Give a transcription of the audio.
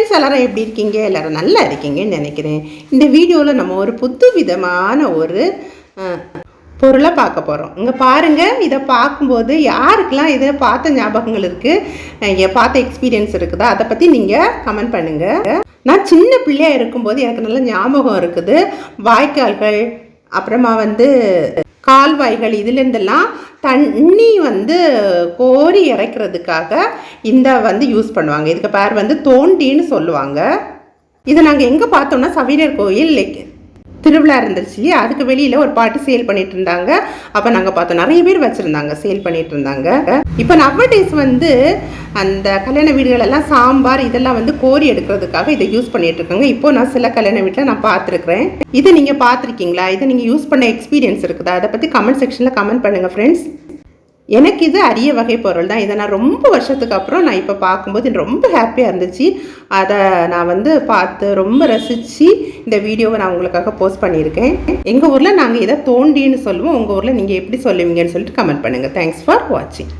Friends எல்லாரும் எப்படி இருக்கீங்க? எல்லோரும் நல்லா இருக்கீங்கன்னு நினைக்கிறேன். இந்த வீடியோவில் நம்ம ஒரு புது விதமான ஒரு பொருளை பார்க்க போகிறோம். இங்கே பாருங்கள், இதை பார்க்கும்போது யாருக்கெல்லாம் இதை பார்த்த ஞாபகங்கள் இருக்குது, பார்த்த எக்ஸ்பீரியன்ஸ் இருக்குதா, அதை பற்றி நீங்கள் கமெண்ட் பண்ணுங்கள். நான் சின்ன பிள்ளையாக இருக்கும்போது எனக்கு நல்ல ஞாபகம் இருக்குது. வாய்க்கால்கள், அப்புறமா கால்வாய்கள், இதுலேருந்தெல்லாம் தண்ணி கோரி இறைக்கிறதுக்காக இந்த யூஸ் பண்ணுவாங்க. இதுக்கு பேர் தோண்டின்னு சொல்லுவாங்க. இதை நாங்கள் எங்கே பார்த்தோம்னா சவிரர் கோயில் திருவிழா இருந்துச்சு. அதுக்கு வெளியில் ஒரு பாட்டு சேல் பண்ணிட்டு இருந்தாங்க. அப்போ நாங்கள் பார்த்தோம், நிறைய பேர் வச்சுருந்தாங்க, சேல் பண்ணிட்டு இருந்தாங்க. இப்போ நவடேஸ் அந்த கல்யாண வீடுகளெல்லாம் சாம்பார் இதெல்லாம் கோரி எடுக்கிறதுக்காக இதை யூஸ் பண்ணிட்டு இருக்காங்க. இப்போ நான் சில கல்யாண வீட்டில் நான் பார்த்துருக்குறேன். இதை நீங்கள் பார்த்துருக்கீங்களா? இதை நீங்கள் யூஸ் பண்ண எக்ஸ்பீரியன்ஸ் இருக்குதா? அதை பற்றி கமெண்ட் செக்ஷனில் கமெண்ட் பண்ணுங்கள் ஃப்ரெண்ட்ஸ். எனக்கு இது அரிய வகை பொருள் தான். இதை நான் ரொம்ப வருஷத்துக்கு அப்புறம் நான் இப்போ பார்க்கும்போது ரொம்ப ஹாப்பியாக இருந்துச்சு. அதை நான் பார்த்து ரொம்ப ரசித்து இந்த வீடியோவை நான் உங்களுக்காக போஸ்ட் பண்ணியிருக்கேன். எங்கள் ஊரில் நாங்கள் இதை தோண்டின்னு சொல்லுவோம். உங்கள் ஊரில் நீங்கள் எப்படி சொல்லுவீங்கன்னு சொல்லிட்டு கமெண்ட் பண்ணுங்கள். தேங்க்ஸ் ஃபார் வாட்சிங்.